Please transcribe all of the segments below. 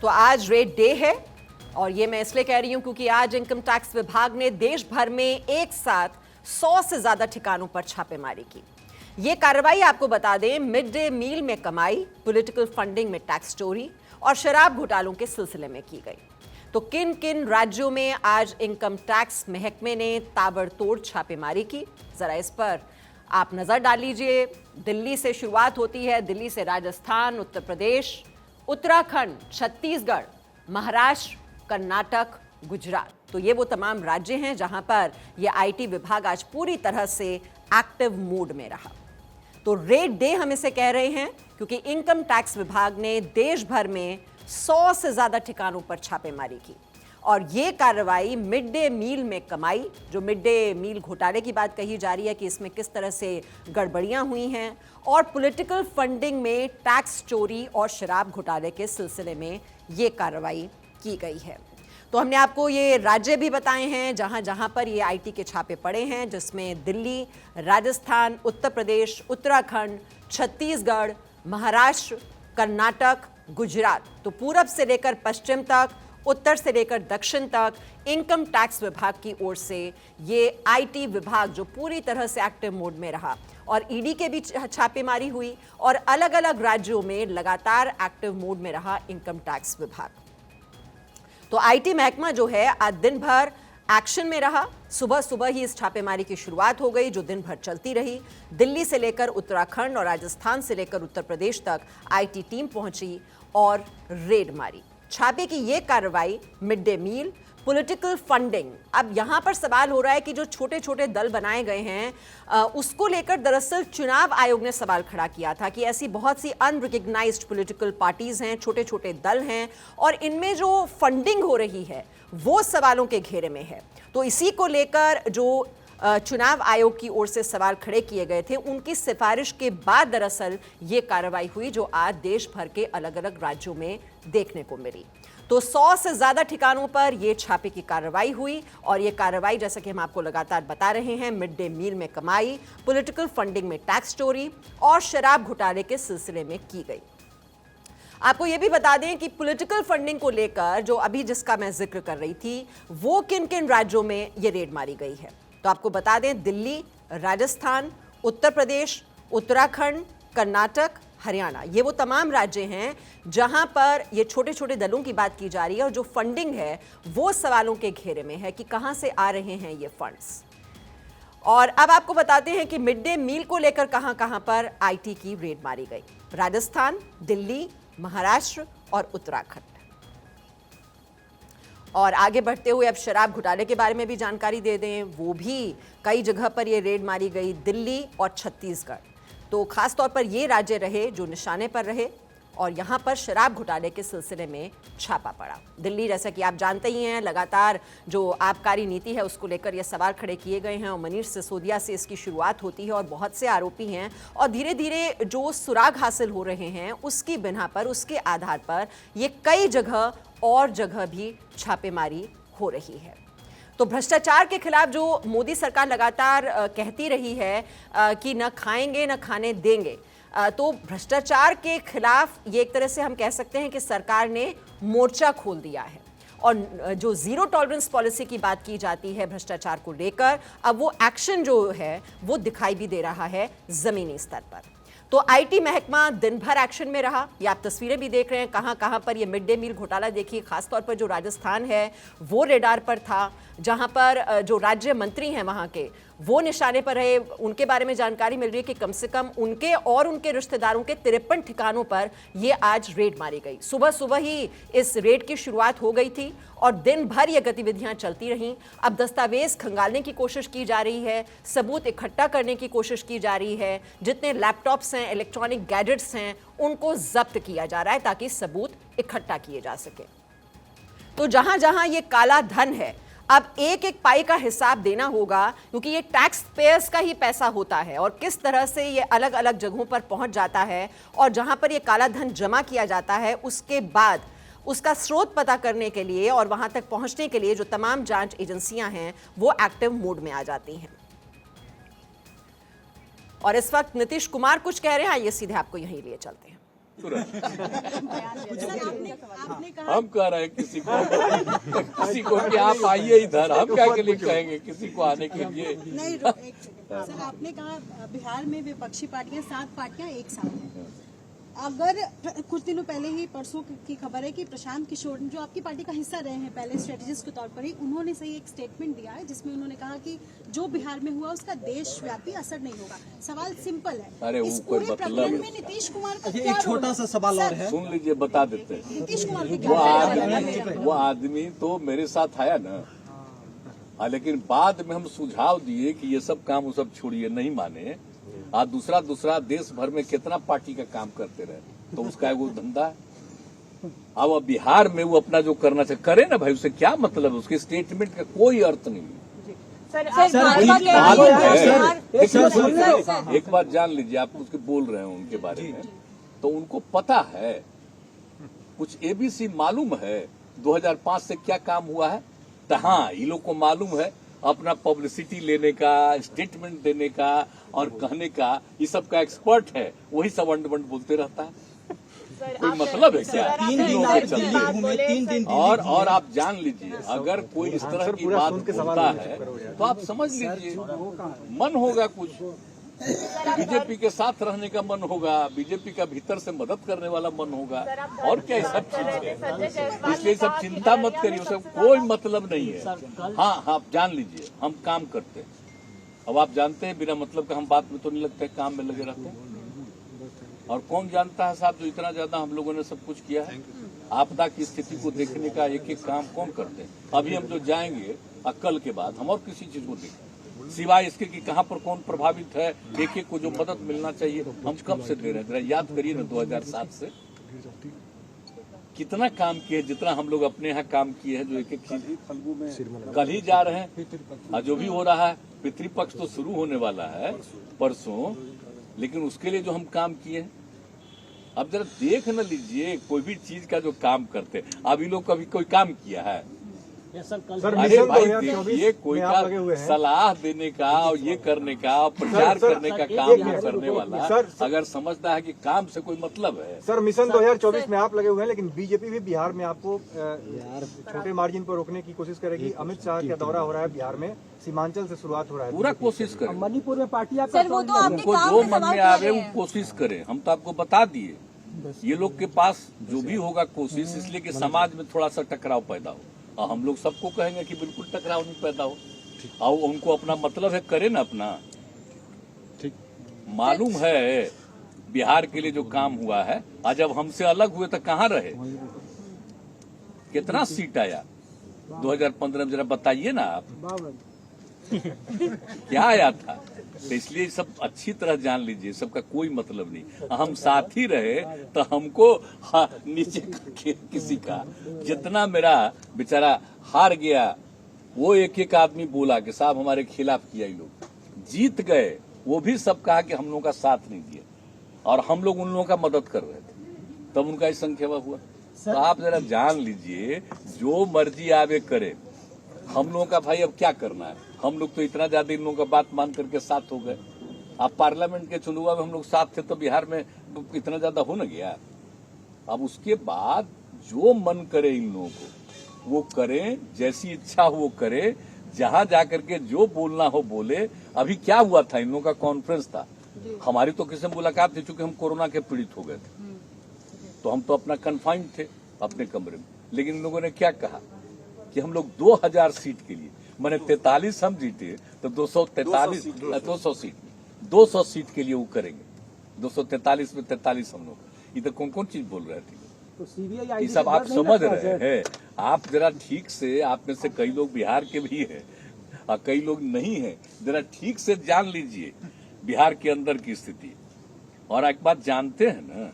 तो आज red day है और ये मैं इसलिए कह रही हूं क्योंकि आज इनकम टैक्स विभाग ने देश भर में एक साथ 100 से ज्यादा ठिकानों पर छापेमारी की। ये कार्रवाई आपको बता दें, मिड डे मील में कमाई, पॉलिटिकल फंडिंग में टैक्स चोरी और शराब घोटालों के सिलसिले में की गई। तो किन किन राज्यों में आज इनकम टैक्स महकमे ने ताबड़तोड़ छापेमारी की, जरा इस पर आप नजर डाल लीजिए। दिल्ली से शुरुआत होती है। दिल्ली से राजस्थान, उत्तर प्रदेश, उत्तराखंड, छत्तीसगढ़, महाराष्ट्र, कर्नाटक, गुजरात। तो ये वो तमाम राज्य हैं जहां पर ये आईटी विभाग आज पूरी तरह से एक्टिव मोड में रहा। तो रेड डे हम इसे कह रहे हैं क्योंकि इनकम टैक्स विभाग ने देश भर में 100 से ज्यादा ठिकानों पर छापेमारी की और ये कार्रवाई मिड डे मील में कमाई, जो मिड डे मील घोटाले की बात कही जा रही है कि इसमें किस तरह से गड़बड़ियां हुई हैं, और पॉलिटिकल फंडिंग में टैक्स चोरी और शराब घोटाले के सिलसिले में ये कार्रवाई की गई है। तो हमने आपको ये राज्य भी बताए हैं जहां जहां पर ये आईटी के छापे पड़े हैं, जिसमें दिल्ली, राजस्थान, उत्तर प्रदेश, उत्तराखंड, छत्तीसगढ़, महाराष्ट्र, कर्नाटक, गुजरात। तो पूरब से लेकर पश्चिम तक, उत्तर से लेकर दक्षिण तक इनकम टैक्स विभाग की ओर से ये आईटी विभाग जो पूरी तरह से एक्टिव मोड में रहा और ईडी के भी छापेमारी हुई और अलग अलग राज्यों में लगातार एक्टिव मोड में रहा इनकम टैक्स विभाग। तो आईटी महकमा जो है आज दिन भर एक्शन में रहा। सुबह सुबह ही इस छापेमारी की शुरुआत हो गई जो दिन भर चलती रही। दिल्ली से लेकर उत्तराखंड और राजस्थान से लेकर उत्तर प्रदेश तक आईटी टीम पहुंची और रेड मारी। छापे की ये कार्रवाई mid day meal, political funding. अब यहां पर सवाल हो रहा है कि जो छोटे छोटे दल बनाए गए हैं उसको लेकर दरअसल चुनाव आयोग ने सवाल खड़ा किया था कि ऐसी बहुत सी अनरिकग्नाइज्ड पॉलिटिकल पार्टीज हैं, छोटे छोटे दल हैं और इनमें जो फंडिंग हो रही है वो सवालों के घेरे में है। तो इसी को लेकर जो चुनाव आयोग की ओर से सवाल खड़े किए गए थे, उनकी सिफारिश के बाद दरअसल ये कार्रवाई हुई जो आज देश भर के अलग अलग राज्यों में देखने को मिली। तो 100 से ज्यादा ठिकानों पर यह छापे की कार्रवाई हुई और यह कार्रवाई जैसा कि हम आपको लगातार बता रहे हैं, मिड डे मील में कमाई, पॉलिटिकल फंडिंग में टैक्स चोरी और शराब घोटाले के सिलसिले में की गई। आपको यह भी बता दें कि पॉलिटिकल फंडिंग को लेकर जो अभी जिसका मैं जिक्र कर रही थी वो किन किन राज्यों में यह रेड मारी गई है। तो आपको बता दें, दिल्ली, राजस्थान, उत्तर प्रदेश, उत्तराखंड, कर्नाटक, हरियाणा, ये वो तमाम राज्य हैं जहां पर ये छोटे छोटे दलों की बात की जा रही है और जो फंडिंग है वो सवालों के घेरे में है कि कहां से आ रहे हैं ये फंड्स। और अब आपको बताते हैं कि मिड डे मील को लेकर कहां कहां पर आईटी की रेड मारी गई। राजस्थान, दिल्ली, महाराष्ट्र और उत्तराखंड। और आगे बढ़ते हुए अब शराब घोटाले के बारे में भी जानकारी दे दें, वो भी कई जगह पर ये रेड मारी गई, दिल्ली और छत्तीसगढ़। तो खास तौर पर ये राज्य रहे जो निशाने पर रहे और यहाँ पर शराब घोटाले के सिलसिले में छापा पड़ा। दिल्ली, जैसा कि आप जानते ही हैं, लगातार जो आबकारी नीति है उसको लेकर ये सवाल खड़े किए गए हैं और मनीष सिसोदिया से इसकी शुरुआत होती है और बहुत से आरोपी हैं और धीरे धीरे जो सुराग हासिल हो रहे हैं उसकी बिना पर, उसके आधार पर ये कई जगह और जगह भी छापेमारी हो रही है। तो भ्रष्टाचार के खिलाफ जो मोदी सरकार लगातार कहती रही है कि न खाएंगे न खाने देंगे, तो भ्रष्टाचार के खिलाफ ये एक तरह से हम कह सकते हैं कि सरकार ने मोर्चा खोल दिया है और जो जीरो टॉलरेंस पॉलिसी की बात की जाती है भ्रष्टाचार को लेकर, अब वो एक्शन जो है वो दिखाई भी दे रहा है जमीनी स्तर पर। तो आईटी महकमा दिन भर एक्शन में रहा। ये आप तस्वीरें भी देख रहे हैं कहां कहां पर ये मिड डे मील घोटाला देखिए। खासतौर पर जो राजस्थान है वो रेडार पर था, जहां पर जो राज्य मंत्री हैं वहां के वो निशाने पर रहे। उनके बारे में जानकारी मिल रही है कि कम से कम उनके और उनके रिश्तेदारों के 53 ठिकानों पर ये आज रेड मारी गई। सुबह सुबह ही इस रेड की शुरुआत हो गई थी और दिन भर ये गतिविधियां चलती रहीं। अब दस्तावेज खंगालने की कोशिश की जा रही है, सबूत इकट्ठा करने की कोशिश की जा रही है, जितने लैपटॉप्स हैं, इलेक्ट्रॉनिक गैजेट्स हैं, उनको जब्त किया जा रहा है ताकि सबूत इकट्ठा किए जा सके। तो जहां जहां ये काला धन है, अब एक एक पाई का हिसाब देना होगा क्योंकि ये टैक्स पेयर्स का ही पैसा होता है और किस तरह से ये अलग अलग जगहों पर पहुंच जाता है और जहां पर ये काला धन जमा किया जाता है उसके बाद उसका स्रोत पता करने के लिए और वहां तक पहुंचने के लिए जो तमाम जांच एजेंसियां हैं वो एक्टिव मोड में आ जाती हैं। और इस वक्त नीतीश कुमार कुछ कह रहे हैं, आइए सीधे आपको यहीं लिए चलते हैं। तुरंत। आपने कहा हम कह रहे हैं किसी को कि आप आइए इधर, हम क्या के लिए कहेंगे किसी को आने के लिए। नहीं एक सेकंड सर, आपने कहा बिहार में विपक्षी पार्टियां 7 पार्टियां एक साथ हैं। अगर कुछ दिनों पहले ही परसों की खबर है कि प्रशांत किशोर जो आपकी पार्टी का हिस्सा रहे हैं पहले स्ट्रेटेजिस्ट के तौर पर ही, उन्होंने सही एक स्टेटमेंट दिया है जिसमें उन्होंने कहा कि जो बिहार में हुआ उसका देशव्यापी असर नहीं होगा। सवाल सिंपल है, अरे इस वो कोई पूरे मतलब प्रकरण है। में नीतीश कुमार का ये क्या एक छोटा सा सवाल और है। सुन लीजिए, बता देते हैं। नीतीश कुमार के वो आदमी तो मेरे साथ आया ना, लेकिन बाद में हम सुझाव दिए कि ये सब काम वो सब छोड़िए, नहीं माने। दूसरा देश भर में कितना पार्टी का काम करते रहे, तो उसका वो धंधा है। अब बिहार में वो अपना जो करना चाहिए करे ना भाई, उससे क्या मतलब है? उसके स्टेटमेंट का कोई अर्थ नहीं है। एक बात जान लीजिए, आप उसके बोल रहे हैं उनके बारे में, तो उनको पता है, कुछ एबीसी मालूम है 2005 से क्या काम हुआ है। तो हाँ, ये लोग को मालूम है अपना पब्लिसिटी लेने का, स्टेटमेंट देने का और कहने का, ये सब का एक्सपर्ट है, वही सब अंड बोलते रहता है। कोई मतलब है क्या? 3 दिन आप दिल्ली घूमे, 3 दिन और आप जान लीजिए, अगर कोई इस तरह की बात बोलता है तो आप समझ लीजिए मन होगा कुछ, बीजेपी के साथ रहने का मन होगा, बीजेपी का भीतर से मदद करने वाला मन होगा, और क्या ये सब चीज है। इसलिए सब चिंता मत करिए, उसका कोई मतलब नहीं है। हाँ, आप जान लीजिए हम काम करते हैं। अब आप जानते हैं बिना मतलब का हम बात में तो नहीं लगते, काम में लगे रहते हैं। और कौन जानता है साहब, जो इतना ज्यादा हम लोगों ने सब कुछ किया है, आपदा की स्थिति को देखने का एक एक काम कौन करते हैं। अभी हम जो जाएंगे कल के बाद हम और किसी चीज को देखें सिवाय इसके कि कहाँ पर कौन प्रभावित है, एक एक को जो मदद मिलना चाहिए हम कब से दे रहे हैं। जरा याद करिए ना, 2007 से कितना काम किए, जितना हम लोग अपने यहाँ काम किए हैं, जो एक एक चीज कल ही जा रहे हैं। जो भी हो रहा है, पितृपक्ष तो शुरू होने वाला है परसों, लेकिन उसके लिए जो हम काम किए हैं, अब जरा देख न लीजिए कोई भी चीज का जो काम करते। अभी लोग कभी कोई काम किया है? अरे भाई देखिए, कोई का सलाह देने का और ये करने का और प्रचार करने का काम जो करने वाला अगर समझता है कि काम से कोई मतलब है। सर, मिशन 2024 में आप लगे हुए हैं, लेकिन बीजेपी भी बिहार में आपको छोटे मार्जिन पर रोकने की कोशिश करेगी। अमित शाह का दौरा हो रहा है बिहार में, सीमांचल से शुरुआत हो रहा है, पूरा कोशिश करें। मणिपुर में पार्टी उनको जो मन में आवे वो कोशिश करें। हम तो आपको बता दिए, ये लोग के पास जो भी होगा कोशिश, इसलिए कि समाज में थोड़ा सा टकराव पैदा हो। और हम लोग सबको कहेंगे कि बिल्कुल टकराव नहीं पैदा हो, और उनको अपना मतलब है करे ना अपना। ठीक मालूम है बिहार के लिए जो काम हुआ है, आज जब हमसे अलग हुए तो कहाँ रहे, कितना सीट आया 2015 में, जरा बताइए ना आप क्या आया था। तो इसलिए सब अच्छी तरह जान लीजिए, सबका कोई मतलब नहीं। हम साथ ही रहे तो हमको नीचे किसी का, जितना मेरा बेचारा हार गया, वो एक एक आदमी बोला कि साहब हमारे खिलाफ किया, ये लोग जीत गए, वो भी सब कहा कि हम लोगों का साथ नहीं दिया, और हम लोग उन लोगों का मदद कर रहे थे, तब उनका संख्या हुआ। तो आप जरा जान लीजिए, जो मर्जी आवे करे, हम लोगों का भाई अब क्या करना है। हम लोग तो इतना ज्यादा इन लोगों का बात मान करके साथ हो गए। अब पार्लियामेंट के चुनाव में हम लोग साथ थे, तो बिहार में इतना ज्यादा हो न गया। अब उसके बाद जो मन करे इन लोगों को वो करें, जैसी इच्छा हो वो करे, जहां जाकर के जो बोलना हो बोले। अभी क्या हुआ था, इन लोगों का कॉन्फ्रेंस था, हमारी तो किसी से मुलाकात थी, चूंकि हम कोरोना के पीड़ित हो गए थे, तो हम तो अपना कन्फाइंड थे अपने कमरे में। लेकिन इन लोगों ने क्या कहा कि हम लोग 2000 सीट के लिए, मैंने 43 हम जीते, तो 200 सीट के लिए वो करेंगे। 243 में 43 हम लोग। इधर कौन कौन चीज बोल रहे थे, तो सीबीआई ये सब आप समझ रहे हैं। आप जरा ठीक से, आप में से कई लोग बिहार के भी हैं और कई लोग नहीं हैं, जरा ठीक से जान लीजिए बिहार के अंदर की स्थिति। और एक बात जानते हैं ना,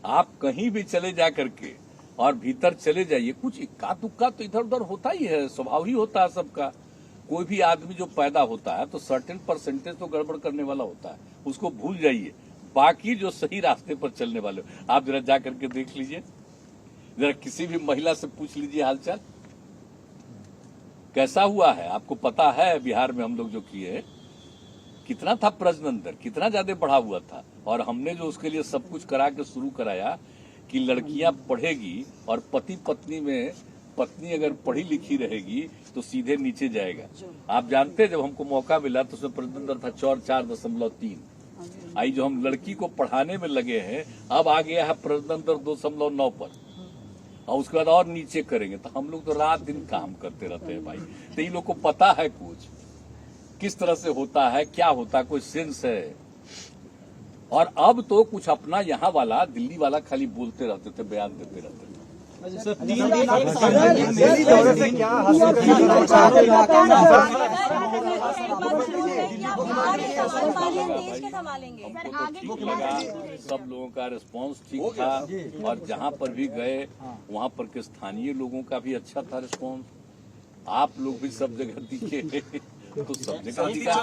आप कहीं भी चले जा करके और भीतर चले जाइए, कुछ इक्का दुक्का तो इधर उधर होता ही है, स्वभाव ही होता है सबका। कोई भी आदमी जो पैदा होता है तो सर्टेन परसेंटेज तो गड़बड़ करने वाला होता है, उसको भूल जाइए। बाकी जो सही रास्ते पर चलने वाले, आप जरा जा करके देख लीजिए, जरा किसी भी महिला से पूछ लीजिए हालचाल कैसा हुआ है। आपको पता है बिहार में हम लोग जो किए हैं, कितना था प्रश्न अंतर, कितना ज्यादा बढ़ा हुआ था। और हमने जो उसके लिए सब कुछ करा के शुरू कराया कि लड़कियां पढ़ेगी और पति पत्नी में पत्नी अगर पढ़ी लिखी रहेगी तो सीधे नीचे जाएगा। आप जानते हैं जब हमको मौका मिला तो उसमें प्रश्न अंतर था 4.3। आई जो हम लड़की को पढ़ाने में लगे हैं अब आ गया है प्रश्न अंतर 2.9 पर, और उसके बाद और नीचे करेंगे। तो हम लोग तो रात दिन काम करते रहते हैं भाई। तो इन लोग को पता है कुछ किस तरह से होता है, क्या होता है, कोई सेंस है। और अब तो कुछ अपना यहाँ वाला दिल्ली वाला खाली बोलते रहते थे, बयान देते रहते थे। दिल्ली दौरे से क्या हासिल करना चाहते हैं? सब लोगों का रिस्पांस ठीक था और जहाँ पर भी गए वहाँ पर के स्थानीय लोगों का भी अच्छा था रिस्पांस। आप लोग भी सब जगह दिखे तो सब जगह दिखा।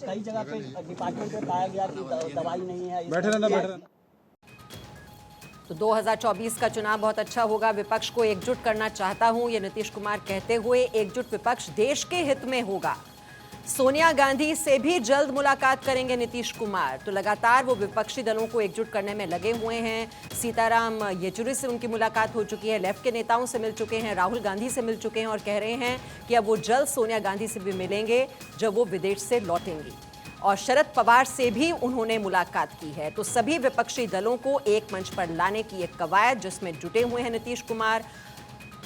कई जगह पे डिपार्टमेंट में पाया गया कि दवाई नहीं है। बैठे रहना। तो 2024 का चुनाव बहुत अच्छा होगा, विपक्ष को एकजुट करना चाहता हूं, ये नीतीश कुमार कहते हुए एकजुट विपक्ष देश के हित में होगा। सोनिया गांधी से भी जल्द मुलाकात करेंगे नीतीश कुमार। तो लगातार वो विपक्षी दलों को एकजुट करने में लगे हुए हैं। सीताराम येचुरी से उनकी मुलाकात हो चुकी है, लेफ्ट के नेताओं से मिल चुके हैं, राहुल गांधी से मिल चुके हैं और कह रहे हैं कि अब वो जल्द सोनिया गांधी से भी मिलेंगे जब वो विदेश से लौटेंगी। और शरद पवार से भी उन्होंने मुलाकात की है। तो सभी विपक्षी दलों को एक मंच पर लाने की एक कवायद जिसमें जुटे हुए हैं नीतीश कुमार,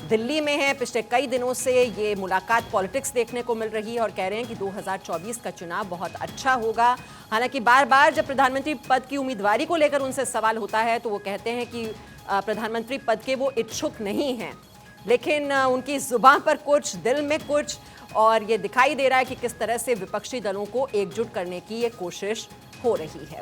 दिल्ली में है। पिछले कई दिनों से ये मुलाकात पॉलिटिक्स देखने को मिल रही है और कह रहे हैं कि 2024 का चुनाव बहुत अच्छा होगा। हालांकि बार बार जब प्रधानमंत्री पद की उम्मीदवारी को लेकर उनसे सवाल होता है तो वो कहते हैं कि प्रधानमंत्री पद के वो इच्छुक नहीं हैं, लेकिन उनकी जुबान पर कुछ, दिल में कुछ, और ये दिखाई दे रहा है कि किस तरह से विपक्षी दलों को एकजुट करने की ये कोशिश हो रही है।